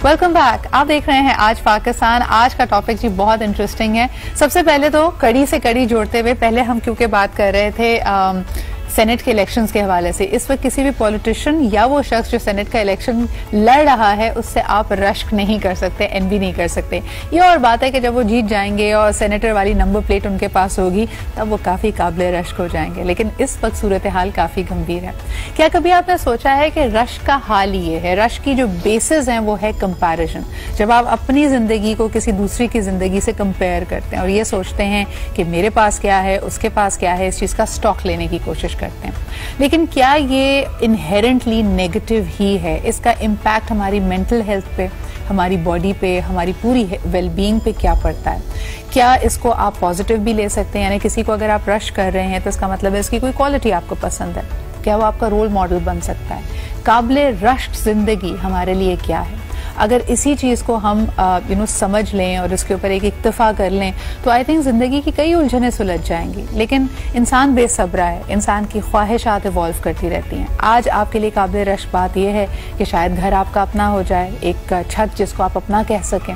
Welcome back. आप देख रहे हैं आज पाकिस्तान। आज का टॉपिक जी बहुत इंटरेस्टिंग है। सबसे पहले तो कड़ी से कड़ी जोड़ते हुए पहले हम क्योंकि बात कर रहे थे सेनेट के इलेक्शंस के हवाले से, इस वक्त किसी भी पॉलिटिशियन या वो शख्स जो सेनेट का इलेक्शन लड़ रहा है उससे आप रश्क नहीं कर सकते, एनवी नहीं कर सकते। ये और बात है कि जब वो जीत जाएंगे और सेनेटर वाली नंबर प्लेट उनके पास होगी तब वो काफ़ी काबिल रश्क हो जाएंगे, लेकिन इस वक्त सूरत हाल काफ़ी गंभीर है। क्या कभी आपने सोचा है कि रश्क का हाल ये है, रश्क की जो बेसिस हैं वो है कंपैरिजन। जब आप अपनी ज़िंदगी को किसी दूसरी की ज़िंदगी से कंपेयर करते हैं और ये सोचते हैं कि मेरे पास क्या है, उसके पास क्या है, इस चीज़ का स्टॉक लेने की कोशिश करते हैं। लेकिन क्या ये इनहेरेंटली नेगेटिव ही है? इसका इम्पैक्ट हमारी मेंटल हेल्थ पे, हमारी बॉडी पे, हमारी पूरी वेलबींग पे क्या पड़ता है? क्या इसको आप पॉजिटिव भी ले सकते हैं? यानी किसी को अगर आप रश कर रहे हैं तो इसका मतलब है इसकी कोई क्वालिटी आपको पसंद है, क्या वो आपका रोल मॉडल बन सकता है? काबिल रश्क जिंदगी हमारे लिए क्या है? अगर इसी चीज़ को हम समझ लें और इसके ऊपर एक इत्तेफा कर लें तो आई थिंक ज़िंदगी की कई उलझनें सुलझ जाएंगी। लेकिन इंसान बेसब्रा है, इंसान की ख्वाहिशात इवॉल्व करती रहती हैं। आज आपके लिए काबिल रश्क बात यह है कि शायद घर आपका अपना हो जाए, एक छत जिसको आप अपना कह सकें।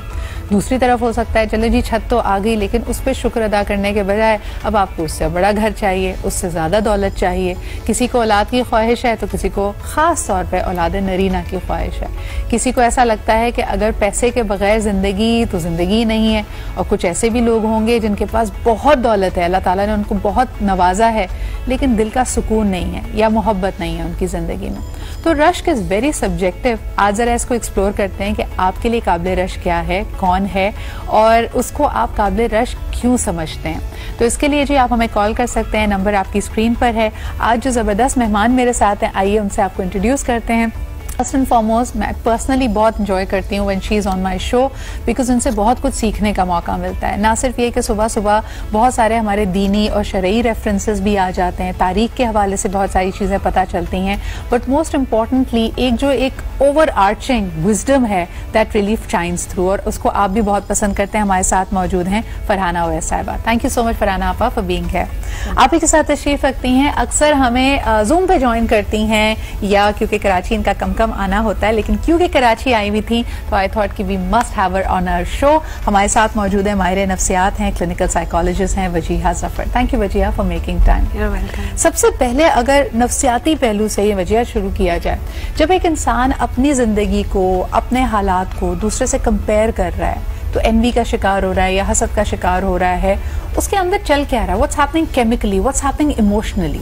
दूसरी तरफ हो सकता है चलो जी छत तो आ गई, लेकिन उस पर शुक्र अदा करने के बजाय अब आपको उससे बड़ा घर चाहिए, उससे ज़्यादा दौलत चाहिए। किसी को औलाद की ख्वाहिश है तो किसी को ख़ास तौर पर औलाद नरीना की ख्वाहिश है। किसी को ऐसा लगता है कि अगर पैसे के बगैर ज़िंदगी तो ज़िंदगी नहीं है। और कुछ ऐसे भी लोग होंगे जिनके पास बहुत दौलत है, अल्लाह ताला ने उनको बहुत नवाजा है, लेकिन दिल का सुकून नहीं है या मोहब्बत नहीं है उनकी ज़िंदगी में। तो रश्क इज़ वेरी सब्जेक्टिव। आज ज़रा इसको एक्सप्लोर करते हैं कि आपके लिए काबिल रश्क क्या है, कौन है और उसको आप काबिल रश्क क्यों समझते हैं। तो इसके लिए जी आप हमें कॉल कर सकते हैं, नंबर आपकी स्क्रीन पर है। आज जो ज़बरदस्त मेहमान मेरे साथ हैं, आइए उनसे आपको इंट्रोड्यूस करते हैं। फर्स्ट एंड फॉरमोस्ट मैं पर्सनली बहुत इंजॉय करती हूँ when she is on my show, because उनसे बहुत कुछ सीखने का मौका मिलता है। ना सिर्फ ये कि सुबह सुबह बहुत सारे हमारे दीनी और शरई रेफरेंसेस भी आ जाते हैं, तारीख के हवाले से बहुत सारी चीज़ें पता चलती हैं, बट मोस्ट इम्पॉर्टेंटली एक ओवर आर्चिंग विजडम है दैट रियली शाइन्स थ्रू, और उसको आप भी बहुत पसंद करते हैं। हमारे साथ मौजूद हैं फरहाना अवैस साहिबा। Thank you so much Farhana आपा फॉर बीइंग हियर। आप ही के साथ तशरीफ रखती हैं, अक्सर हमें जूम पे ज्वाइन करती हैं या क्योंकि कराची इनका कम आना होता है, लेकिन क्योंकि कराची आई हुई थी तो आई थॉट कि we must have her on our show. हमारे साथ मौजूद है माहिर नफ्सियात हैं, क्लिनिकल साइकोलॉजिस्ट हैं Wajiha Zafar. Thank you Wajiha for making time. You're welcome. सबसे पहले अगर नफ्सियाती पहलू से ये वजीहा शुरू किया जाए, जब एक इंसान अपनी जिंदगी को, अपने हालात को दूसरे से कंपेयर कर रहा है तो एनवी का शिकार हो रहा है या हसद का शिकार हो रहा है, उसके अंदर चल क्या रहा है? What's happening chemically, what's happening emotionally?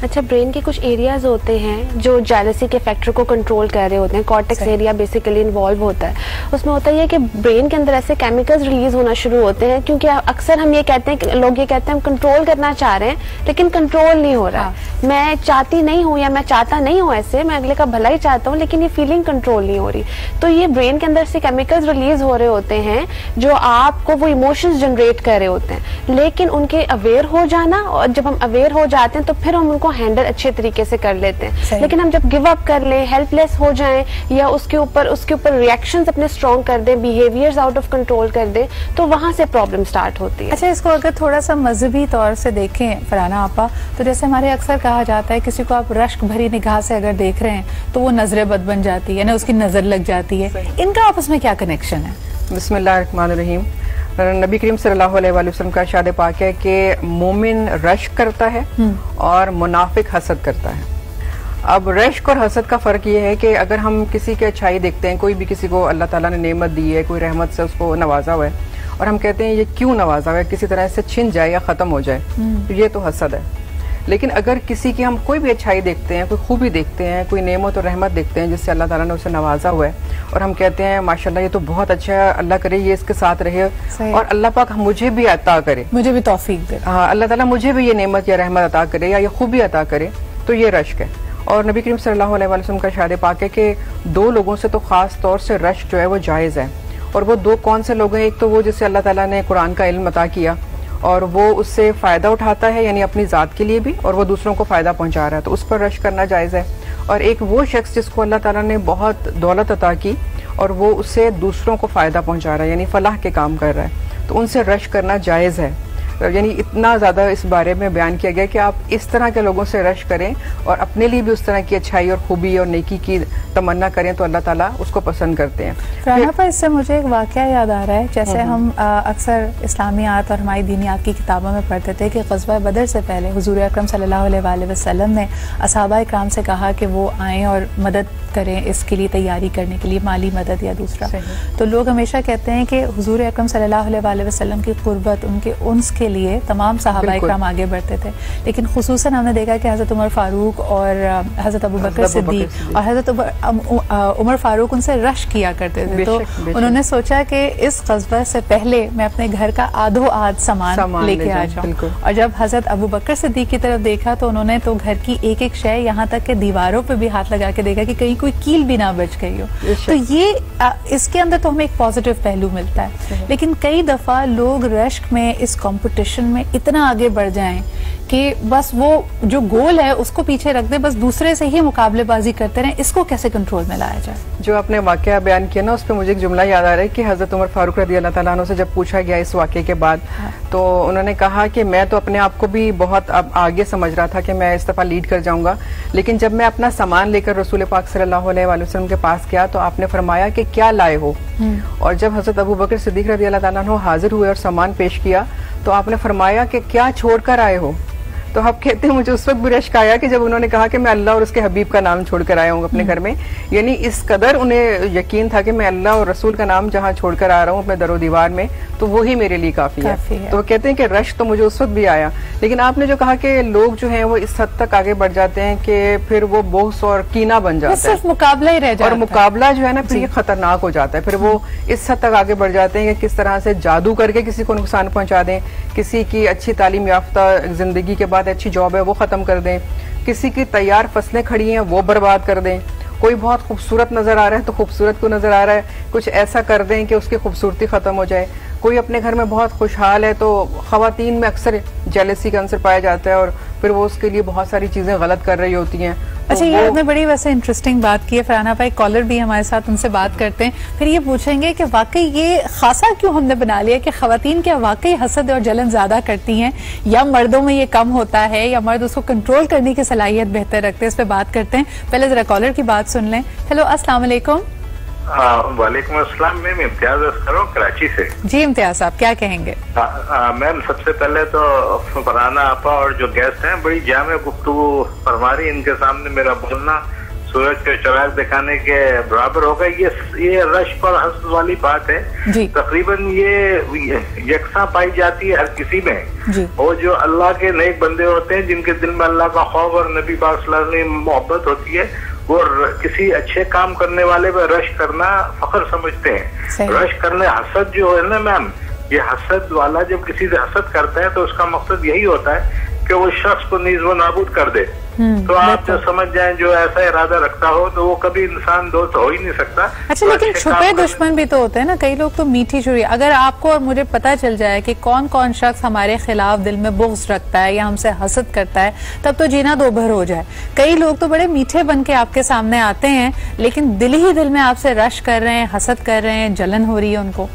अच्छा, ब्रेन के कुछ एरियाज होते हैं जो जेलसी के फैक्टर को कंट्रोल कर रहे होते हैं। कॉर्टेक्स एरिया बेसिकली इन्वॉल्व होता है। उसमें होता है कि ब्रेन के अंदर ऐसे केमिकल्स रिलीज होना शुरू होते हैं, क्योंकि अक्सर हम ये कहते हैं, लोग ये कहते हैं हम कंट्रोल करना चाह रहे हैं लेकिन कंट्रोल नहीं हो रहा। मैं चाहती नहीं हूँ या मैं चाहता नहीं हूँ, ऐसे मैं अगले का भला ही चाहता हूँ, लेकिन ये फीलिंग कंट्रोल नहीं हो रही। तो ये ब्रेन के अंदर से केमिकल्स रिलीज हो रहे होते हैं जो आपको वो इमोशंस जनरेट कर रहे होते हैं। लेकिन उनके अवेयर हो जाना, और जब हम अवेयर हो जाते हैं तो फिर हम उनको हैंडल अच्छे तरीके से कर लेते हैं। लेकिन हम जब गिव अप कर लें, हेल्पलेस हो जाएं या उसके ऊपर रिएक्शंस अपने स्ट्रॉन्ग कर दें, बिहेवियर्स आउट ऑफ कंट्रोल कर दें, तो वहां से प्रॉब्लम स्टार्ट होती है। अच्छा, इसको अगर थोड़ा सा मजहबी तौर से देखें फरहाना आपा, तो जैसे हमारे अक्सर कहा जाता है किसी को आप रश्क भरी निगाह से अगर देख रहे हैं तो वो नजर बद बन जाती है ना, उसकी नजर लग जाती है। इनका आपस में क्या कनेक्शन है? बिस्मिल्लाहिर्रहमानिर्रहीम। नबी करीम सल्लल्लाहु अलैहि वसल्लम का इरशाद पाक है कि मोमिन रश्क करता है और मुनाफिक हसद करता है। अब रश्क और हसद का फ़र्क ये है कि अगर हम किसी की अच्छाई देखते हैं, कोई भी किसी को अल्लाह ताला ने नेमत दी है, कोई रहमत से उसको नवाजा हुआ है, और हम कहते हैं ये क्यों नवाजा हुआ है, किसी तरह से छिन जाए या ख़त्म हो जाए, तो ये तो हसद है। लेकिन अगर किसी की हम कोई भी अच्छाई देखते हैं, कोई खूबी देखते हैं, कोई नेमत और रहमत देखते हैं जिससे अल्लाह ताला ने उसे नवाजा हुआ है, और हम कहते हैं माशाल्लाह ये तो बहुत अच्छा है, अल्लाह करे ये इसके साथ रहे और अल्लाह पाक मुझे भी अता करे, मुझे भी तौफीक दे, हाँ अल्लाह ताला मुझे भी ये नेमत या रहमत अता करे या ये खूबी अता करे, तो ये रश्क है। और नबी करीम सल्लल्लाहु अलैहि वसल्लम का इरशाद पाक है कि दो लोगों से तो ख़ास तौर से रश्क जो है वो जायज़ है। और वो दो कौन से लोग हैं? एक तो वो जिससे अल्लाह ताला ने कुरान का इल्म अता किया और वो उससे फ़ायदा उठाता है, यानी अपनी ज़ात के लिए भी, और वो दूसरों को फ़ायदा पहुंचा रहा है, तो उस पर रश्क करना जायज़ है। और एक वो शख्स जिसको अल्लाह ताला ने बहुत दौलत अता की और वो उससे दूसरों को फ़ायदा पहुंचा रहा है, यानी फ़लाह के काम कर रहा है, तो उनसे रश्क करना जायज़ है। यानी इतना ज़्यादा इस बारे में बयान किया गया कि आप इस तरह के लोगों से रश करें और अपने लिए भी उस तरह की अच्छाई और खूबी और नेकी की तमन्ना करें तो अल्लाह ताला उसको पसंद करते हैं। राना पर इससे मुझे एक वाक़या याद आ रहा है, जैसे हम अक्सर इस्लामियात और हमारी दीनियात की किताबों में पढ़ते थे कि ग़ज़वा बदर से पहले हुज़ूर अकरम सल्लल्लाहु अलैहि वसल्लम ने असहाबा इकराम से कहा कि वो आएँ और मदद करें इसके लिए, तैयारी करने के लिए, माली मदद या दूसरा। तो लोग हमेशा कहते हैं कि हुज़ूर अकरम सल्लल्लाहु अलैहि वसल्लम की क़ुर्बत, उनके उन्स के लिए तमाम सहाबा इकराम आगे बढ़ते थे, लेकिन खुसूसन हमने देखा कि हज़रत उमर फ़ारूक और हज़रत अबू बकर सिद्दीक़ और हज़रत उमर फ़ारूक उनसे रश किया करते थे। तो उन्होंने सोचा कि इस ग़ज़वा से पहले मैं अपने घर का आधो आध सामान लेके आ जाऊं, और जब हज़रत अबू बकर सिद्दीक़ की तरफ देखा तो उन्होंने तो घर की एक एक शय, यहाँ तक के दीवारों पे भी हाथ लगा के देखा कि कहीं कोई कील भी ना बच गई हो। तो ये इसके अंदर तो हमें एक पॉजिटिव पहलू मिलता है, लेकिन कई दफा लोग रश्क में, इस कंपटीशन में इतना आगे बढ़ जाएं कि बस वो जो गोल है उसको पीछे रख दे, बस दूसरे से ही मुकाबलेबाजी करते रहें। इसको कैसे कंट्रोल में लाया जाए? जो आपने वाकया बयान किया ना, उस पर मुझे एक जुमला याद आ रहा है कि हज़रत उमर फारूक रज़ी अल्लाह ताला अन्हु से जब पूछा गया इस वाकये के बाद, तो उन्होंने कहा कि मैं तो अपने आप को भी बहुत अब आगे समझ रहा था कि मैं इस दफ़ा लीड कर जाऊंगा, लेकिन जब मैं अपना सामान लेकर रसूल पाक सल्लल्लाहु अलैहि वसल्लम के पास गया तो आपने फरमाया कि क्या लाए हो, और जब हज़रत अबू बकर सिद्दीक़ रज़ी अल्लाह ताला अन्हु हाजिर हुए और सामान पेश किया तो आपने फरमाया कि क्या छोड़कर आए हो। तो आप कहते हैं मुझे उस वक्त भी रश्क आया कि जब उन्होंने कहा कि मैं अल्लाह और उसके हबीब का नाम छोड़कर आया हूँ अपने घर में, यानी इस कदर उन्हें यकीन था कि मैं अल्लाह और रसूल का नाम जहाँ छोड़कर आ रहा हूँ अपने दरो दीवार में, तो वही मेरे लिए काफी है। तो वो कहते हैं कि रश्क तो मुझे उस वक्त भी आया, लेकिन आपने जो कहा कि लोग जो हैं वो इस हद तक आगे बढ़ जाते हैं कि फिर वो बोस और कीना बन जाता है, सिर्फ मुकाबला ही रह जाता है, और मुकाबला जो है ना फिर ये खतरनाक हो जाता है। फिर वो इस हद तक आगे बढ़ जाते हैं कि किस तरह से जादू करके किसी को नुकसान पहुंचा दें, किसी की अच्छी तालीम याफ्ता जिंदगी के बाद अच्छी जॉब है वो खत्म कर दें, किसी की तैयार फसलें खड़ी हैं वो बर्बाद कर दें, कोई बहुत खूबसूरत नजर आ रहा है तो खूबसूरत को नजर आ रहा है कुछ ऐसा कर दें कि उसकी खूबसूरती खत्म हो जाए, कोई अपने घर में बहुत खुशहाल है तो खवातीन में अक्सर जेलसी का अंसर पाया जाता है और फिर वो उसके लिए बहुत सारी चीजें गलत कर रही होती हैं। अच्छा, ये आपने बड़ी वैसे इंटरेस्टिंग बात की है फरहाना भाई। कॉलर भी हमारे साथ, उनसे बात करते हैं, फिर ये पूछेंगे कि वाकई ये खासा क्यों हमने बना लिया कि खवातीन क्या वाकई हसद और जलन ज्यादा करती हैं, या मर्दों में ये कम होता है, या मर्द उसको कंट्रोल करने की सलाहियत बेहतर रखते हैं? इस पे बात करते हैं, पहले जरा कॉलर की बात सुन लें। हेलो, अस्सलाम वालेकुम। वालेकुम अस्सलाम। मैम इम्तियाज करो कराची से। जी इम्तियाज साहब, क्या कहेंगे? मैम सबसे पहले तो फरहाना आपा और जो गेस्ट हैं बड़ी जामे गुफ्तगू फरमा रही, इनके सामने मेरा बोलना सूरज के चिराग दिखाने के बराबर होगा। ये रश्क और हस्द वाली बात है, तकरीबन ये यकसा पाई जाती है हर किसी में। और जो अल्लाह के नेक बंदे होते हैं जिनके दिल में अल्लाह का खौफ और नबी पाक सल्लल्लाहु अलैहि वसल्लम की मोहब्बत होती है, वो किसी अच्छे काम करने वाले पे रश करना फख्र समझते हैं। रश करने, हसद जो है ना मैम, ये हसद वाला जब किसी से हसद करता है तो उसका मकसद यही होता है कि वो शख्स को नीज़ व नाबूद कर दे। तो आप जो समझ जाएं जो ऐसा इरादा रखता हो तो वो कभी इंसान दोस्त हो ही नहीं सकता। अच्छा, लेकिन छुपे दुश्मन भी तो होते हैं ना, कई लोग तो मीठी छुरी। अगर आपको और मुझे पता चल जाए कि कौन कौन शख्स हमारे खिलाफ दिल में बुग़्ज़ रखता है या हमसे हसद करता है, तब तो जीना दोभर हो जाए। कई लोग तो बड़े मीठे बन के आपके सामने आते हैं, लेकिन दिल ही दिल में आपसे रश कर रहे हैं, हसद कर रहे हैं, जलन हो रही है उनको।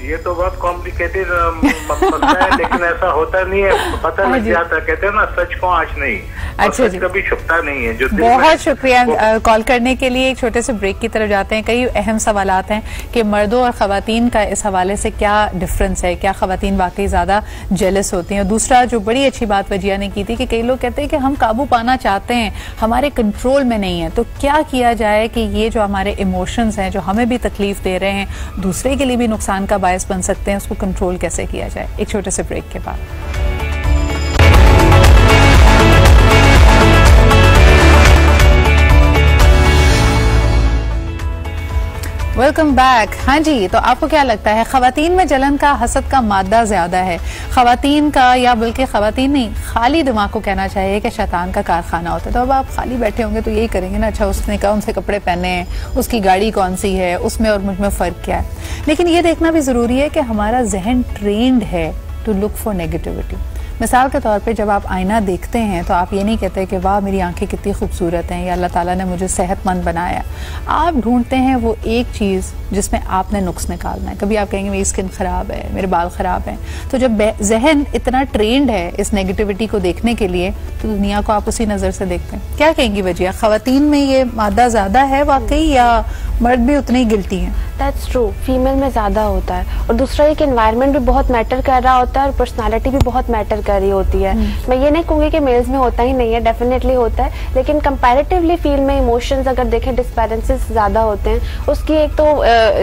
ये तो बहुत कॉम्प्लिकेटेड मसला है, लेकिन ऐसा होता नहीं है, पता लग जाता। कहते हैं ना, सच को आँच नहीं। अच्छा जी, कभी छुपता नहीं है। जो बहुत शुक्रिया कॉल करने के लिए। एक छोटे से ब्रेक की तरफ जाते हैं। कई अहम सवालात हैं कि मर्दों और खवातीन का इस हवाले से क्या डिफरेंस है, क्या खवातीन वाकई ज्यादा जेलस होती हैं। और दूसरा, जो बड़ी अच्छी बात वजिया ने की थी कि कई लोग कहते हैं कि हम काबू पाना चाहते हैं, हमारे कंट्रोल में नहीं है, तो क्या किया जाए कि ये जो हमारे इमोशंस हैं जो हमें भी तकलीफ दे रहे हैं, दूसरे के लिए भी नुकसान का बायस बन सकते हैं, उसको कंट्रोल कैसे किया जाए? एक छोटे से ब्रेक के बाद। Welcome back. हाँ जी, तो आपको क्या लगता है खवातीन में जलन का, हसद का मादा ज्यादा है? खवातीन का, या बल्कि खवातीन नहीं, खाली दिमाग को कहना चाहिए कि शैतान का कारखाना होता है। तो अब आप खाली बैठे होंगे तो यही करेंगे ना, अच्छा उसने कौन से कपड़े पहने हैं, उसकी गाड़ी कौन सी है, उसमें और मुझ में फ़र्क क्या है। लेकिन ये देखना भी ज़रूरी है कि हमारा जहन ट्रेंड है टू लुक फॉर नेगेटिविटी। मिसाल के तौर पे जब आप आईना देखते हैं तो आप ये नहीं कहते कि वाह मेरी आंखें कितनी खूबसूरत हैं या अल्लाह ताला ने मुझे सेहतमंद बनाया। आप ढूंढते हैं वो एक चीज़ जिसमें आपने नुक्स निकालना है। कभी आप कहेंगे मेरी स्किन ख़राब है, मेरे बाल ख़राब हैं। तो जब जहन इतना ट्रेंड है इस नेगेटिविटी को देखने के लिए तो दुनिया को आप उसी नज़र से देखते हैं। क्या कहेंगी वजिया, ख़वातीन में ये मादा ज़्यादा है वाकई या मर्द भी उतने ही गिल्टी हैं? दैट्स ट्रू, फीमेल में ज़्यादा होता है। और दूसरा ये कि एनवायरनमेंट भी बहुत मैटर कर रहा होता है और पर्सनालिटी भी बहुत मैटर कर रही होती है। मैं ये नहीं कहूँगी कि मेल्स में होता ही नहीं है, डेफिनेटली होता है, लेकिन कंपैरेटिवली फील में इमोशंस अगर देखें डिस्बैलेंसेस ज़्यादा होते हैं। उसकी एक तो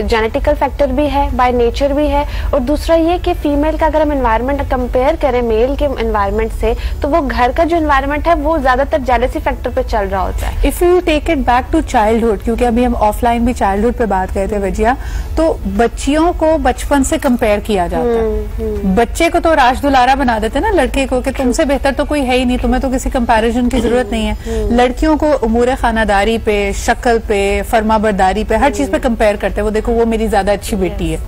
जेनेटिकल फैक्टर भी है, बाय नेचर भी है, और दूसरा ये कि फीमेल का अगर हम एनवायरनमेंट कंपेयर करें मेल के एनवायरनमेंट से तो वो घर का जो एनवायरनमेंट है वो ज़्यादातर जेलसी फैक्टर पे चल रहा होता है। If you take it back to childhood, क्योंकि अभी हम ऑफलाइन भी चाइल्डहुड पे बात करते थे वजिया, तो बच्चियों को बचपन से कंपेयर किया जाता है। बच्चे को तो राज दुलारा बना देते हैं ना लड़के को कि तुमसे बेहतर तो कोई है ही नहीं, तुम्हें तो किसी कंपैरिजन की जरूरत नहीं है। लड़कियों को उमूर खानादारी पे, शक्ल पे, फर्माबरदारी पे, हर चीज पे कंपेयर करते हैं। वो देखो वो मेरी ज्यादा अच्छी बेटी है।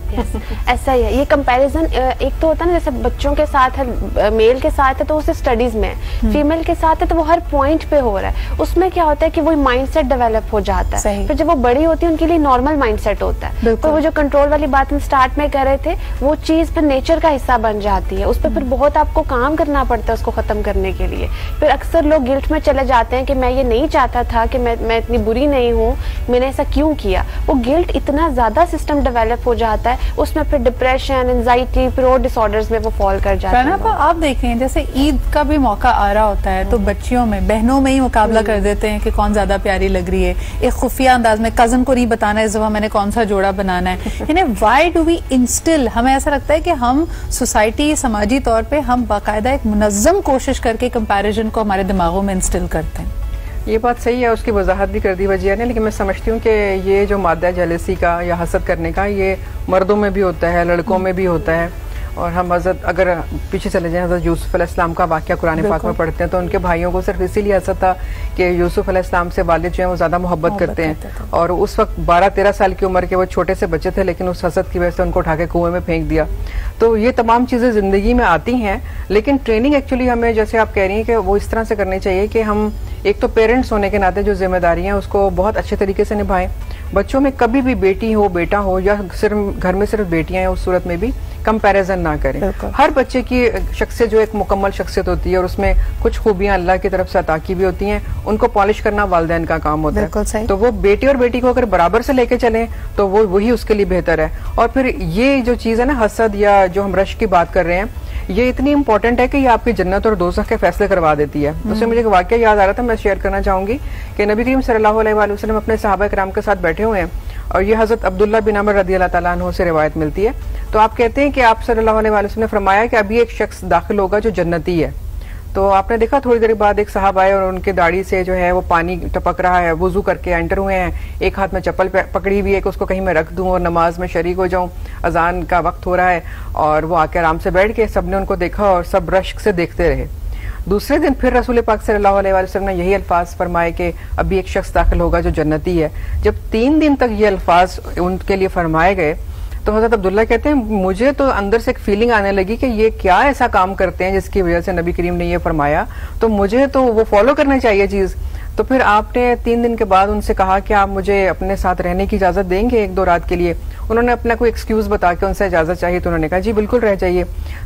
ऐसा ही है, ये कंपैरिजन एक तो होता है ना, जैसे बच्चों के साथ है, मेल के साथ है तो उसे स्टडीज में, फीमेल के साथ है तो वो हर पॉइंट पे हो रहा है। उसमें क्या होता है कि वो माइंडसेट डेवलप हो जाता है, फिर जब वो बड़ी होती है उनके लिए नॉर्मल माइंडसेट होता है। तो वो जो कंट्रोल वाली बात हम स्टार्ट में कर रहे थे, वो चीज फिर नेचर का हिस्सा बन जाती है। उस पर फिर बहुत आपको काम करना पड़ता है उसको खत्म करने के लिए। फिर अक्सर लोग गिल्ट में चले जाते हैं कि मैं ये नहीं चाहता था, कि मैं इतनी बुरी नहीं हूँ, मैंने ऐसा क्यों किया। वो गिल्ट इतना ज्यादा सिस्टम डेवलप हो जाता है, उसमें फिर डिप्रेशन, एंजाइटी, फिर और डिसऑर्डर्स में वो फॉल कर जाते हैं। आप देखें जैसे ईद का भी मौका आ रहा होता है तो बच्चियों में, बहनों में ही मुकाबला कर देते हैं कि कौन ज्यादा प्यारी लग रही है। एक खुफिया अंदाज में कजन को नहीं बताना इस दफा मैंने कौन सा जोड़ा बनाना है। यानी व्हाई डू वी इंस्टिल, हमें ऐसा लगता है कि हम सोसाइटी, समाजी तौर पे हम बाकायदा एक मुनज़्ज़म कोशिश करके कंपैरिजन को हमारे दिमागों में इंस्टिल करते हैं। ये बात सही है, उसकी वजाहत भी कर दी वजिया ने, लेकिन मैं समझती हूँ कि ये जो मादा जेलसी का या हसद करने का, ये मर्दों में भी होता है, लड़कों में भी होता है। और हम हज़रत अगर पीछे चले जाएं, हज़रत यूसुफ अलैहिस्सलाम का वाक़या कुरान पाक में पढ़ते हैं तो उनके भाइयों को सिर्फ इसीलिए हसद था कि यूसुफ अलैहिस्सलाम से वालिद जो है वो ज़्यादा मोहब्बत करते हैं। और उस वक्त 12-13 साल की उम्र के वो छोटे से बच्चे थे, लेकिन उस हसद की वजह से उनको उठा के कुएं में फेंक दिया। तो ये तमाम चीज़ें ज़िंदगी में आती हैं, लेकिन ट्रेनिंग एक्चुअली हमें, जैसे आप कह रही हैं, कि वो इस तरह से करनी चाहिए कि हम एक तो पेरेंट्स होने के नाते जो जिम्मेदारी हैं उसको बहुत अच्छे तरीके से निभाएं। बच्चों में कभी भी बेटी हो, बेटा हो, या सिर्फ घर में सिर्फ बेटियां हैं, उस सूरत में भी कंपैरिजन ना करें। हर बच्चे की शख्सियत जो एक मुकम्मल शख्सियत होती है और उसमें कुछ खूबियां अल्लाह की तरफ से अता की भी होती हैं, उनको पॉलिश करना वालिदैन का काम होता है। तो वो बेटी और बेटी को अगर बराबर से लेके चलें तो वो वही उसके लिए बेहतर है। और फिर ये जो चीज़ है ना, हसद या जो हम रश की बात कर रहे हैं, ये इतनी इंपॉर्टेंट है कि ये आपकी जन्नत और दोज़ख के फैसले करवा देती है। उससे मुझे एक वाकया याद आ रहा था, मैं शेयर करना चाहूंगी कि नबी करीम सल्लल्लाहु अलैहि वसल्लम अपने सहाबा किराम के साथ बैठे हुए हैं और ये हजरत अब्दुल्ला बिन अमर रज़ी अल्लाह ताला अन्हु से रिवायत मिलती है। तो आप कहते हैं कि आप सल्लल्लाहु अलैहि वसल्लम ने फरमाया कि अभी एक शख्स दाखिल होगा जो जन्नती है। तो आपने देखा थोड़ी देर बाद एक साहब आए और उनके दाढ़ी से जो है वो पानी टपक रहा है, वुजू करके एंटर हुए हैं, एक हाथ में चप्पल पकड़ी हुई है कि उसको कहीं मैं रख दूं और नमाज में शरीक हो जाऊं, अजान का वक्त हो रहा है। और वो आके आराम से बैठ के सबने उनको देखा और सब रश्क से देखते रहे। दूसरे दिन फिर रसूल पाक सल्लल्लाहु अलैहि वसल्लम ने यही अल्फाज फरमाए कि अभी एक शख्स दाखिल होगा जो जन्नती है। जब 3 दिन तक ये अल्फाज उनके लिए फरमाए गए तो हज़रत अब्दुल्ला कहते हैं मुझे तो अंदर से एक फीलिंग आने लगी कि ये क्या ऐसा काम करते हैं जिसकी वजह से नबी करीम ने ये फरमाया, तो मुझे तो वो फॉलो करना चाहिए चीज़। तो फिर आपने 3 दिन के बाद उनसे कहा कि आप मुझे अपने साथ रहने की इजाज़त देंगे 1-2 रात के लिए। उन्होंने अपना कोई एक्सक्यूज़ बता के उनसे इजाज़त चाहिए तो उन्होंने कहा जी बिल्कुल रह जाइए।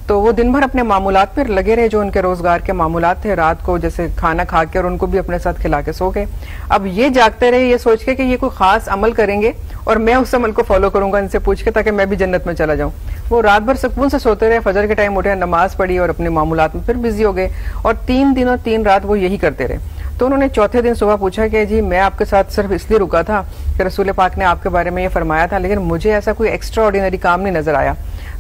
तो वो दिन भर अपने मामूलात पर लगे रहे, जो उनके रोज़गार के मामूलात थे। रात को जैसे खाना खा के और उनको भी अपने साथ खिला के सो गए। अब ये जागते रहे ये सोच के कि ये कोई ख़ास अमल करेंगे और मैं उस अमल को फॉलो करूंगा इनसे पूछ के, ताकि मैं भी जन्नत में चला जाऊं। वो रात भर सुकून से सोते रहे, फजर के टाइम उठे, नमाज पढ़ी और अपने मामूलात में फिर बिजी हो गए। और 3 दिन और 3 रात वो यही करते रहे। तो उन्होंने चौथे दिन सुबह पूछा कि जी मैं आपके साथ सिर्फ इसलिए रुका था कि रसूल पाक ने आपके बारे में ये फरमाया था, लेकिन मुझे ऐसा कोई एक्स्ट्रा ऑर्डिनरी काम नहीं नजर आया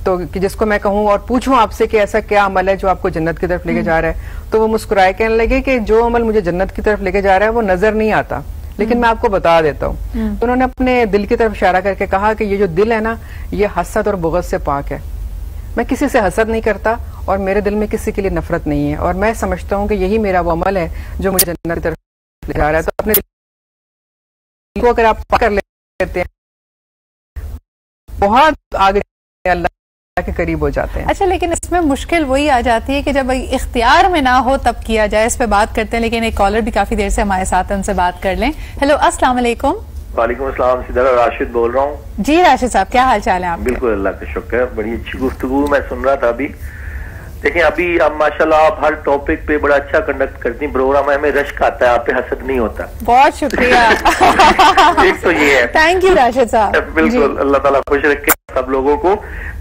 तो कि जिसको मैं कहूँ और पूछूं आपसे कि ऐसा क्या अमल है जो आपको जन्नत की तरफ लेके जा रहा है। तो वो मुस्कुराए, कहने लगे कि जो अमल मुझे जन्नत की तरफ लेके जा रहा है वो नजर नहीं आता, लेकिन मैं आपको बता देता हूँ। तो उन्होंने अपने दिल की तरफ इशारा करके कहा कि ये जो दिल है ना, ये हसद और बुग़्ज़ से पाक है। मैं किसी से हसद नहीं करता और मेरे दिल में किसी के लिए नफरत नहीं है, और मैं समझता हूँ कि यही मेरा वो अमल है जो मुझे जन्नत की तरफ ले जा रहा है। तो अपने दिल को अगर आप पाक कर लेते हैं, बहुत आगे अल्लाह के करीब हो जाते हैं। अच्छा, लेकिन इसमें मुश्किल वही आ जाती है कि जब इख्तियार में ना हो तब किया जाए। इस पे बात करते हैं, लेकिन एक कॉलर भी काफी देर से हमारे साथ, उनसे बात कर लें। हेलो, अस्सलाम वालेकुम। वालेकुम अस्सलाम, सिद्धार्थ राशिद बोल रहा हूँ। जी राशिद साहब, क्या हाल चाल है आपके? बिल्कुल, अल्लाह का शुक्र है। बड़ी अच्छी गुफ्तगू मैं सुन रहा था अभी। देखिए, अभी अब माशाल्लाह आप हर टॉपिक पे बड़ा अच्छा कंडक्ट करती हैं प्रोग्राम। हमें रश्क आता है, आप पे हसद नहीं होता। बहुत शुक्रिया। एक तो ये है। थैंक यू राशिद साहब। बिल्कुल, अल्लाह ताला खुश रखे सब लोगों को।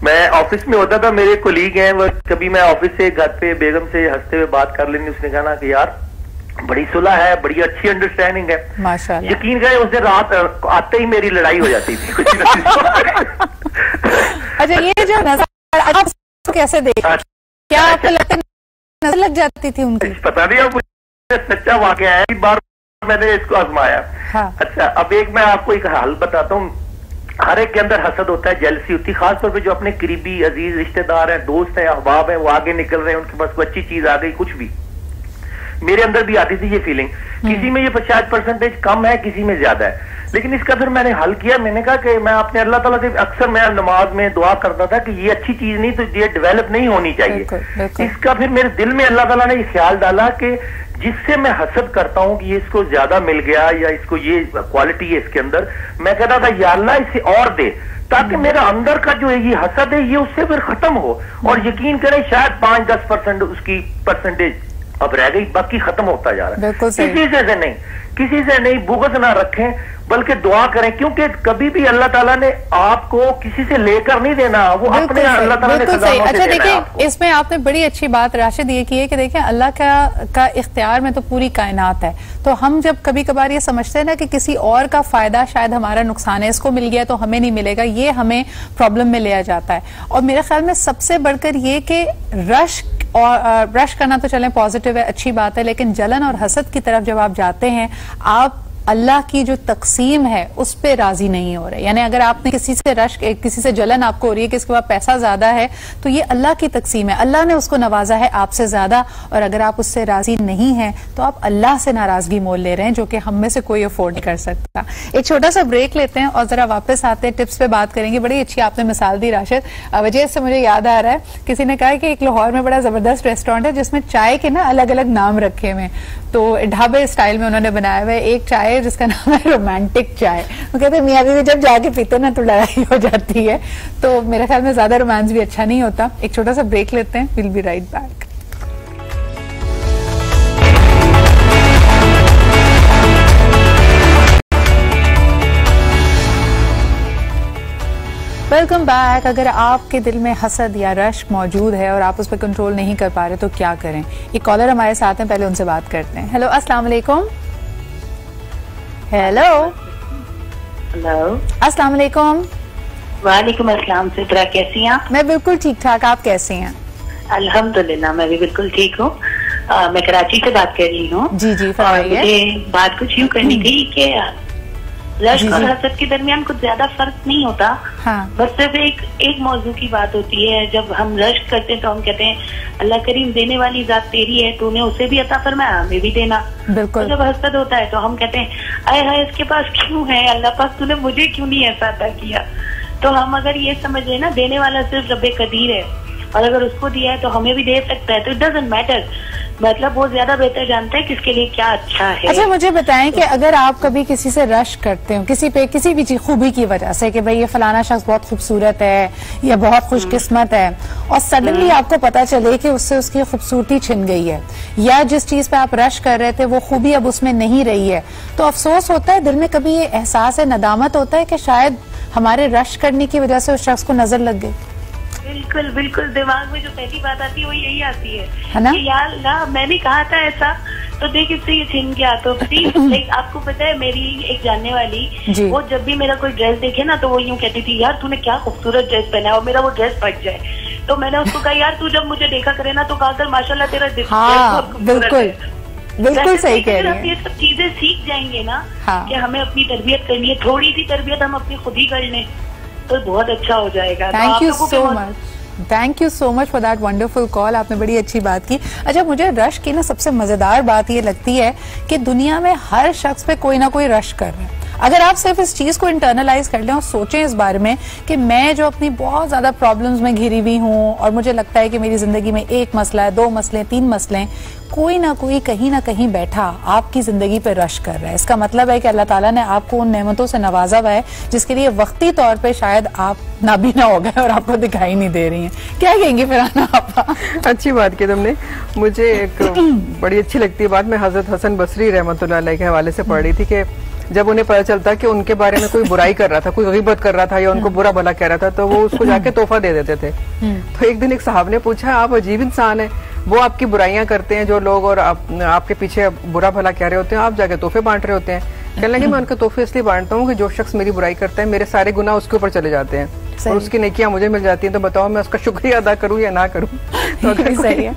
मैं ऑफिस में होता था, मेरे कोलीग हैं, वो कभी मैं ऑफिस से घर पे बेगम से हंसते हुए बात कर लेनी, उसने कहा कि यार बड़ी सुलह है, बड़ी अच्छी अंडरस्टैंडिंग है। माशाल्लाह। यकीन करें उस दिन रात आते ही मेरी लड़ाई हो जाती थी कुछ अच्छा, ये जो नजर आप कैसे देखते, क्या आपको लगता है नजर लग जाती थी उनकी? पता नहीं, अब सच्चा वाकया है, एक बार मैंने इसको आजमाया। हाँ। अच्छा, अब एक मैं आपको एक हाल बताता हूँ। हर एक के अंदर हसद होता है, जेलसी होती है, खासतौर पे जो अपने करीबी अजीज रिश्तेदार हैं, दोस्त हैं, अहबाब हैं, वो आगे निकल रहे हैं, उनके पास कोई अच्छी चीज आ गई, कुछ भी। मेरे अंदर भी आती थी ये फीलिंग। किसी में ये 50% कम है, किसी में ज्यादा है। लेकिन इसका फिर मैंने हल किया। मैंने कहा कि मैं अपने अल्लाह ताला से अक्सर मैं नमाज में दुआ करता था कि ये अच्छी चीज नहीं, तो ये डेवलप नहीं होनी चाहिए। इसका फिर मेरे दिल में अल्लाह ताला ने ये ख्याल डाला कि जिससे मैं हसद करता हूँ कि ये इसको ज्यादा मिल गया या इसको ये क्वालिटी है इसके अंदर, मैं कहता था या अल्लाह इसे और दे, ताकि मेरा अंदर का जो है ये हसद है ये उससे फिर खत्म हो। और यकीन करें शायद 5-10% उसकी परसेंटेज अब रह गई, बाकी खत्म होता जा रहा है। किसी से नहीं बुग़्ज़ ना रखें, बल्कि दुआ करें, क्योंकि कभी भी अल्लाह ताला ने आपको किसी से लेकर नहीं देना, वो अपने अल्लाह ताला ने खजानों से देना है। अच्छा देखिए, इसमें आपने बड़ी अच्छी बात राशिद ये की है कि देखिए अल्लाह का इख्तियार में तो पूरी कायनात है। तो हम जब कभी कभार ये समझते हैं ना कि किसी और का फायदा शायद हमारा नुकसान है, इसको मिल गया तो हमें नहीं मिलेगा, ये हमें प्रॉब्लम में ले आ जाता है। और मेरे ख्याल में सबसे बढ़कर ये कि रश करना तो चलें पॉजिटिव है, अच्छी बात है, लेकिन जलन और हसद की तरफ जब आप जाते हैं, आप अल्लाह की जो तकसीम है उस पे राजी नहीं हो रहे। यानी अगर आपने किसी से जलन आपको हो रही है कि इसके पास पैसा ज्यादा है, तो ये अल्लाह की तकसीम है, अल्लाह ने उसको नवाजा है आपसे ज्यादा, और अगर आप उससे राजी नहीं हैं तो आप अल्लाह से नाराजगी मोल ले रहे हैं, जो कि हम में से कोई अफोर्ड नहीं कर सकता। एक छोटा सा ब्रेक लेते हैं और जरा वापस आते हैं, टिप्स पे बात करेंगे। बड़ी अच्छी आपने मिसाल दी राशिद, वजह से मुझे याद आ रहा है, किसी ने कहा कि एक लाहौर में बड़ा जबरदस्त रेस्टोरेंट है जिसमें चाय के ना अलग अलग नाम रखे हुए, तो ढाबे स्टाइल में उन्होंने बनाया हुआ है। एक चाय जिसका नाम है रोमांटिक चाय। वो कहते हैं मियां बीवी जब जाके पीते ना तो लड़ाई हो जाती है, तो मेरे ख्याल में ज्यादा रोमांस भी अच्छा नहीं होता। एक छोटा सा ब्रेक लेते हैं, will be right back. Welcome back. अगर आपके दिल में हसद या रश्क मौजूद है और आप उस पर कंट्रोल नहीं कर पा रहे तो क्या करें? एक कॉलर हमारे साथ हैं, पहले उनसे बात करते हैं। हेलो, अस्सलाम वालेकुम। हेलो अस्सलाम वालेकुम। वालेकुम अस्सलाम। सिद्रा, कैसी हैं आप? मैं बिल्कुल ठीक ठाक, आप कैसी हैं? अल्हम्दुलिल्लाह, मैं भी बिल्कुल ठीक हूँ। मैं कराची से बात कर रही हूँ। जी जी, फरमाइए। मुझे बात कुछ यूँ करनी थी कि रश्क और हसद के दरमियान कुछ ज्यादा फर्क नहीं होता। हाँ। बस सिर्फ एक मौजू की बात होती है। जब हम रश्क करते हैं तो हम कहते हैं अल्लाह करीम देने वाली जात तेरी है, तूने उसे भी अता फरमाया, हमें भी देना। बिल्कुल। तो जब हसद होता है तो हम कहते हैं आए हाय इसके पास क्यों है, अल्लाह पास तूने मुझे क्यों नहीं ऐसा अता किया। तो हम अगर ये समझ लें ना, देने वाला सिर्फ रब्बे कदीर है, और अगर उसको दिया है तो हमें भी दे सकता है, तो इट डजंट मैटर। मतलब वो ज्यादा बेहतर जानता है किसके लिए क्या अच्छा है। अच्छा, मुझे बताएं कि अगर आप कभी किसी से रश्क करते हो किसी पे किसी भी चीज खूबी की वजह से कि भाई ये फलाना शख्स बहुत खूबसूरत है या बहुत खुशकिस्मत है, और सडनली आपको पता चले कि उससे उसकी खूबसूरती छिन गई है, या जिस चीज पे आप रश्क कर रहे थे वो खूबी अब उसमें नहीं रही है, तो अफसोस होता है दिल में? कभी ये एहसास है, नदामत होता है कि शायद हमारे रश्क करने की वजह से उस शख्स को नजर लग गई? बिल्कुल बिल्कुल, दिमाग में जो पहली बात आती है वो यही आती है ना, कि यार ना मैंने कहा था ऐसा, तो देख इससे ये छिन गया। तो प्लीज आपको पता है मेरी एक जानने वाली, वो जब भी मेरा कोई ड्रेस देखे ना तो वो यूँ कहती थी यार तूने क्या खूबसूरत ड्रेस पहना है, और मेरा वो ड्रेस फट जाए तो मैंने उसको कहा यार तू जब मुझे देखा करे ना तो कहा कर माशाल्लाह तेरा ड्रेस बहुत खूबसूरत है। बिल्कुल सही कह रही हैं। हम ये सब चीजें सीख जाएंगे ना कि हमें अपनी तरबियत करनी है, थोड़ी सी तरबियत हम अपनी खुद ही कर लें तो बहुत अच्छा हो जाएगा। Thank you so much, thank you so much for that wonderful call. आपने बड़ी अच्छी बात की। अच्छा, मुझे रश्क की ना सबसे मजेदार बात ये लगती है कि दुनिया में हर शख्स पे कोई ना कोई रश्क कर रहा है। अगर आप सिर्फ इस चीज को इंटरनलाइज कर लें और सोचें इस बारे में कि मैं जो अपनी बहुत ज्यादा प्रॉब्लम्स में घिरी हुई हूँ और मुझे लगता है कि मेरी जिंदगी में एक मसला है, 2 मसले, 3 मसले, कोई ना कोई कहीं ना कहीं बैठा आपकी जिंदगी पे रश कर रहा है। इसका मतलब है कि अल्लाह ताला ने आपको उन नेमतों से नवाजा हुआ है जिसके लिए वक्ती तौर पे शायद आप नाबीना हो गए और आपको दिखाई नहीं दे रही हैं। क्या कहेंगी फरहाना आपा? अच्छी बात की तुमने। मुझे एक बड़ी अच्छी लगती है बात, मैं हजरत हसन बसरी रहमतुल्लाह अलैह के हवाले से पढ़ रही थी कि जब उन्हें पता चलता कि उनके बारे में कोई बुराई कर रहा था, कोई गीबत कर रहा था या उनको बुरा भला कह रहा था, तो वो उसको जाके तोहफा दे देते थे। तो एक दिन एक साहब ने पूछा, आप अजीब इंसान है, वो आपकी बुराइयां करते हैं जो लोग और आपके पीछे बुरा भला कह रहे होते हैं, आप जाके तोहफे बांट रहे होते हैं। कहने लगे मैं उनके तोहफे इसलिए बांटता हूँ कि जो शख्स मेरी बुराई करता है मेरे सारे गुनाह उसके ऊपर चले जाते हैं और उसकी नेकियां मुझे मिल जाती हैं। तो बताओ मैं उसका शुक्रिया अदा करूँ या ना करूँ? तो अगर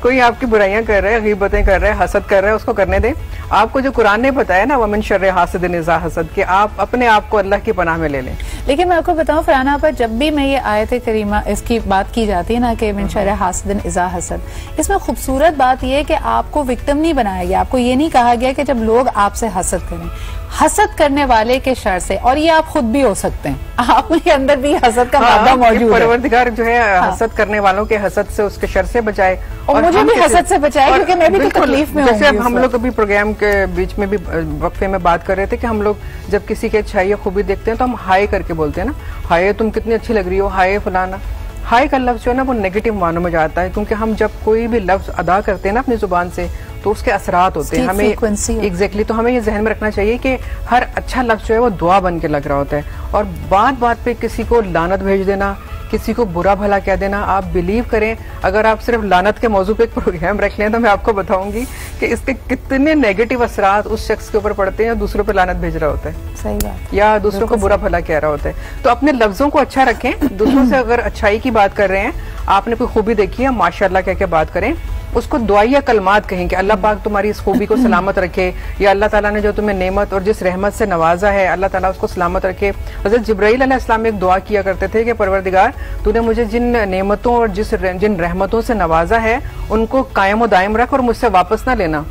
कोई आपकी बुराइयां कर रहा है, गीबतें कर रहा है, हसद कर रहा है, उसको करने दें। आपको जो कुरान ने बताया ना, वमिन शर्रे हासिदिन इज़ा हसद, कि आप अपने आप को अल्लाह की पनाह में ले लें। लेकिन मैं आपको बताऊं फरहाना पर, जब भी मैं ये आयत करीमा इसकी बात की जाती है ना कि मिन शर्रे हासिदिन इज़ा हसद, इसमें खूबसूरत बात यह है कि आपको विक्टिम नहीं बनाया गया। आपको ये नहीं कहा गया कि जब लोग आपसे हसद करें, हसद करने वाले के शर से, और ये आप खुद भी हो सकते हैं, आपके अंदर भी हसद का मादा मौजूद है। परवरदिगार जो है हसद करने वालों के हसद से, उसके शर से बचाए और मुझे भी हसद से बचाए, क्योंकि मैं भी तो तकलीफ में हूं। जैसे अब हम लोग अभी प्रोग्राम के बीच में भी वक्फे में बात कर रहे थे कि हम लोग जब किसी के अच्छाई या खूबी देखते हैं तो हम हाय करके बोलते हैं ना, हाय तुम कितनी अच्छी लग रही हो, हाय फलाना। हाय का लफ्ज जो है ना वो नेगेटिव मानों में जाता है, क्योंकि हम जब कोई भी लफ्ज अदा करते हैं ना अपनी जुबान से तो उसके असरात होते हैं हमें। एग्जैक्टली, तो हमें ये जहन में रखना चाहिए कि हर अच्छा लफ्ज जो है वो दुआ बन के लग रहा होता है। और बात बात पे किसी को लानत भेज देना, किसी को बुरा भला कह देना, आप बिलीव करें अगर आप सिर्फ लानत के मौजू पे एक प्रोग्राम रख लें तो मैं आपको बताऊंगी कि इसके कितने नेगेटिव असरात उस शख्स के ऊपर पड़ते हैं या दूसरों पे लानत भेज रहा होता है। सही बात। या दूसरों को बुरा भला कह रहा होता है। तो अपने लफ्जों को अच्छा रखें। दूसरों से अगर अच्छाई की बात कर रहे हैं, आपने कोई खूबी देखी है, माशाल्लाह कह के बात करें, उसको दुआ या कलमात कहें कि अल्लाह पाक तुम्हारी इस खूबी को सलामत रखे, या अल्लाह ताला ने जो तुम्हें नेमत और जिस रहमत से नवाजा है अल्लाह ताला उसको सलामत रखे। हज़रत जिब्राइल अलैहिस्सलाम एक दुआ किया करते थे कि परवरदिगार तूने मुझे जिन नेमतों और जिन रहमतों से नवाजा है उनको कायम और दायम रख और मुझसे वापस ना लेना।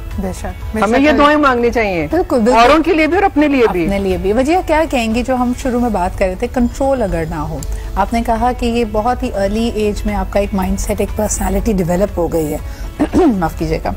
हमें ये दुआएं मांगनी चाहिए, औरों के लिए भी और अपने लिए भी। वजह क्या कहेंगी जो हम शुरू में बात कर रहे थे, कंट्रोल अगर ना हो। आपने कहा कि ये बहुत ही अर्ली एज में आपका एक माइंडसेट, एक पर्सनालिटी डेवलप हो गई है माफ कीजिएगा।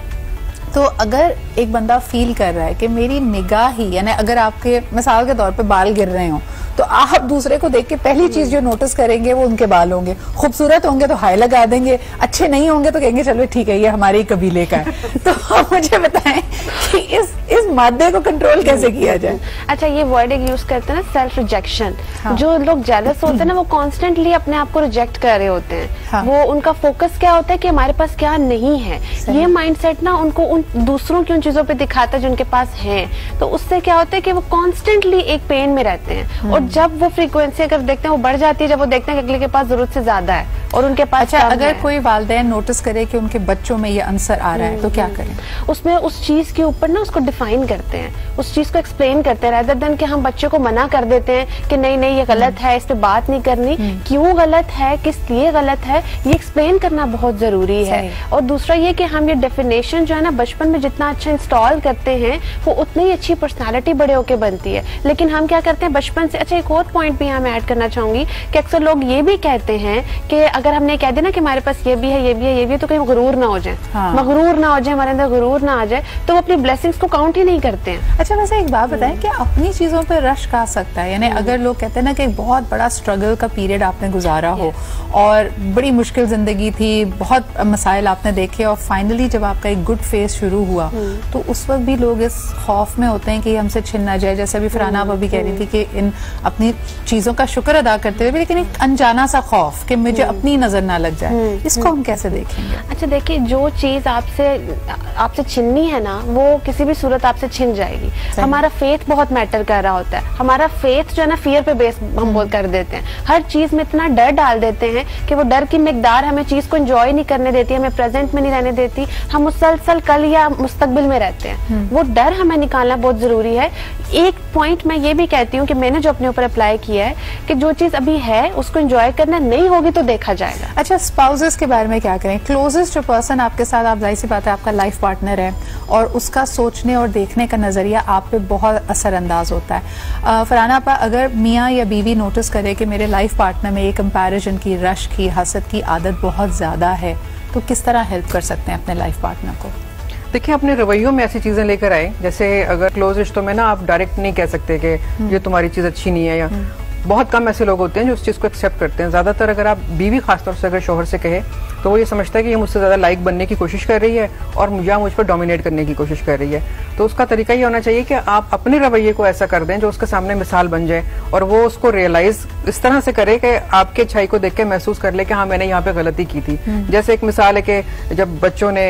तो अगर एक बंदा फील कर रहा है कि मेरी निगाह ही, यानी अगर आपके मिसाल के तौर पे बाल गिर रहे हो तो आप दूसरे को देख के पहली चीज जो नोटिस करेंगे वो उनके बाल होंगे। खूबसूरत होंगे तो हाय लगा देंगे, अच्छे नहीं होंगे तो कहेंगे चलो ठीक है ये हमारे ही कबीले का है। तो आप मुझे बताएं कि इस मादे को कंट्रोल कैसे किया जाए? अच्छा, ये वर्ड एक यूज करते हैं ना, सेल्फ रिजेक्शन। हाँ। जो लोग जेलस होते हैं ना वो कॉन्स्टेंटली अपने आप को रिजेक्ट कर रहे होते हैं। हाँ। वो उनका फोकस क्या होता है कि हमारे पास क्या नहीं है। ये माइंडसेट ना उनको उन दूसरों की उन चीजों पे दिखाता है जो उनके पास है। तो उससे क्या होता है कि वो कॉन्स्टेंटली एक पेन में रहते हैं। और जब वो फ्रीक्वेंसी अगर देखते हैं वो बढ़ जाती है, जब वो देखते हैं कि अगले के पास जरूरत से ज्यादा है और उनके पास। अच्छा, अगर कोई वालिदैन नोटिस करे कि उनके बच्चों में ये आंसर आ रहा है तो क्या करें? उसमें उस चीज के ऊपर ना उसको डिफाइन करते हैं, उस चीज को एक्सप्लेन करते हैं, रादर देन कि हम बच्चे को मना कर देते हैं कि नहीं नहीं ये गलत है, इस पे बात नहीं करनी। क्यों गलत है, किस लिए गलत है, ये एक्सप्लेन करना बहुत जरूरी है। और दूसरा ये कि हम ये डेफिनेशन जो है ना बचपन में जितना अच्छा इंस्टॉल करते हैं वो उतनी ही अच्छी पर्सनालिटी बड़े होके बनती है। लेकिन हम क्या करते हैं बचपन से। अच्छा, एक और पॉइंट भी मैं ऐड करना चाहूंगी कि अक्सर लोग ये भी कहते हैं कि अगर हमने कह दिया ना कि हमारे पास ये भी है, ये भी है, ये भी है, तो कहीं गुरूर ना हो जाए। हाँ। मगरूर ना हो जाए, हमारे अंदर गुरूर ना आ जाए, तो वो अपनी ब्लेसिंग्स को काउंट ही नहीं करते हैं। अच्छा, वैसे एक बात बताएं कि अपनी चीजों पर रश आ सकता है, यानी अगर लोग कहते हैं ना कि एक बहुत बड़ा स्ट्रगल का पीरियड आपने गुजारा हो और बड़ी मुश्किल जिंदगी थी, बहुत मसाइल आपने देखे और फाइनली जब आपका एक गुड फेज शुरू हुआ तो उस वक्त भी लोग इस खौफ में होते हैं कि हमसे छिन ना जाए। जैसे अभी फरहाना अभी कह रही थी कि इन अपनी चीजों का शुक्र अदा करते हुए भी लेकिन एक अनजाना सा खौफ कि मुझे अपनी नजर ना लग जाए, इसको हम कैसे देखेंगे? अच्छा देखिए, जो चीज आपसे छीननी है ना वो किसी भी सूरत आपसे छिन जाएगी। हमारा फेथ बहुत मैटर कर रहा होता है। हमारा फेथ जो है ना फियर पे बेस हम बोल कर देते हैं, हर चीज में इतना डर डाल देते हैं कि वो डर की मिकदार हमें चीज को एंजॉय नहीं करने देती, हमें प्रेजेंट में नहीं रहने देती, हम मुसलसल कल या मुस्तकबिल में रहते हैं। वो डर हमें निकालना बहुत जरूरी है। एक पॉइंट मैं ये भी कहती हूँ कि मैंने जो अपने ऊपर अप्लाई किया है कि जो चीज अभी है उसको एंजॉय करना, नहीं होगी तो देखा जाएगा। अच्छा, स्पाउसेस के बारे में क्या करें? क्लोजेस्ट जो पर्सन आपके साथ, आप जाहिर सी बात है आपका लाइफ पार्टनर है और उसका सोचने और देखने का नजरिया आप पे बहुत असरअंदाज होता है। फरहाना आपा, अगर मियाँ या बीवी नोटिस करे कि मेरे लाइफ पार्टनर में ये कंपैरिजन की, रश की, हसद की आदत बहुत ज्यादा है, तो किस तरह हेल्प कर सकते हैं अपने लाइफ पार्टनर को? देखिए, अपने रवैयों में ऐसी चीजें लेकर आए, जैसे अगर क्लोज रिश्तों में ना आप डायरेक्ट नहीं कह सकते कि ये तुम्हारी चीज अच्छी नहीं है, या बहुत कम ऐसे लोग होते हैं जो उस चीज को एक्सेप्ट करते हैं। ज्यादातर अगर आप बीवी खासतौर से अगर शोहर से कहे तो वो ये समझता है कि ये मुझसे ज्यादा लाइक बनने की कोशिश कर रही है और या मुझ पर डोमिनेट करने की कोशिश कर रही है। तो उसका तरीका ये होना चाहिए कि आप अपने रवैये को ऐसा कर दें जो उसके सामने मिसाल बन जाए और वो उसको रियलाइज इस तरह से करे कि आपके अच्छाई को देख के महसूस कर ले कि हाँ, मैंने यहाँ पे गलती की थी। जैसे एक मिसाल है कि जब बच्चों ने,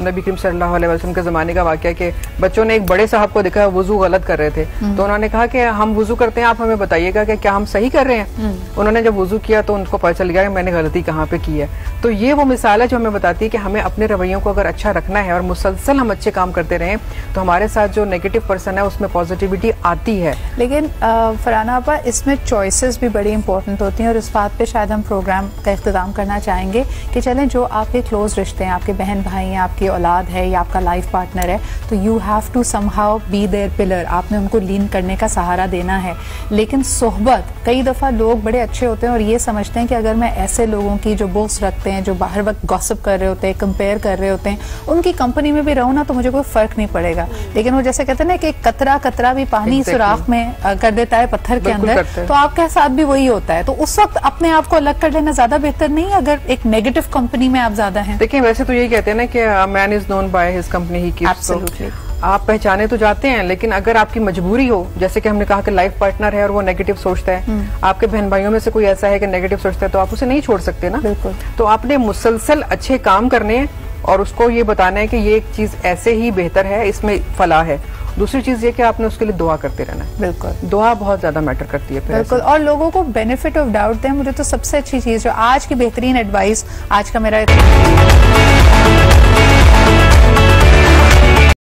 नबी करीम सल्लल्लाहु अलैहि वसल्लम के जमाने का वाकया कि बच्चों ने एक बड़े साहब को देखा वुजू गलत कर रहे थे, तो उन्होंने कहा कि हम वुजू करते हैं, आप हमें बताइएगा कि क्या हम सही कर रहे हैं। उन्होंने जब वुजू किया तो उनको पता चल गया कि मैंने गलती कहाँ पे की है। तो ये वो मिसाल है जो हमें बताती है कि हमें अपने रवैयों को अगर अच्छा रखना है और मुसलसल हम अच्छे काम करते रहें तो हमारे साथ जो नेगेटिव पर्सन है उसमें पॉजिटिविटी आती है। लेकिन फरहाना आपा, इसमें चॉइसेस भी बड़ी इंपॉर्टेंट होती हैं और इस बात पे शायद हम प्रोग्राम का इख्तिताम करना चाहेंगे कि चलें, जो आपके क्लोज रिश्ते हैं, आपके बहन भाई हैं, आपकी औलाद है या आपका लाइफ पार्टनर है, तो you have to somehow be their pillar, आपने उनको लीन करने का सहारा देना है। लेकिन सोहबत, कई दफा लोग बड़े अच्छे होते हैं और ये समझते हैं कि अगर मैं ऐसे लोगों की जो बुक्स रखते हैं, जो बाहर वक्त गॉसिप कर रहे होते हैं, कंपेयर कर रहे होते हैं, उनकी कंपनी में भी रहूं ना तो मुझे कोई फर्क नहीं पड़ेगा। लेकिन वो जैसे कहते हैं ना कि कतरा कतरा भी पानी सुराख में कर देता है पत्थर के अंदर, तो आपके साथ भी वही होता है। तो उस वक्त अपने आप को अलग कर लेना ज्यादा बेहतर नहीं अगर एक नेगेटिव कंपनी में आप ज्यादा हैं? देखिए, वैसे तो यही कहते हैं ना कि man is known by his company he keeps. Absolutely. आप पहचाने तो जाते हैं, लेकिन अगर आपकी मजबूरी हो, जैसे कि हमने कहा कि लाइफ पार्टनर है और वो नेगेटिव सोचता है, आपके बहन भाइयों में से कोई ऐसा है कि नेगेटिव सोचता है, तो आप उसे नहीं छोड़ सकते ना। बिल्कुल। तो आपने मुसलसल अच्छे काम करने हैं और उसको ये बताना है कि ये एक चीज ऐसे ही बेहतर है, इसमें फलाह है। दूसरी चीज ये कि आपने उसके लिए दुआ करते रहना है। बिल्कुल, दुआ बहुत ज्यादा मैटर करती है। बिल्कुल, और लोगों को बेनिफिट ऑफ डाउट दें। मुझे तो सबसे अच्छी चीज जो आज की बेहतरीन एडवाइस आज का मेरा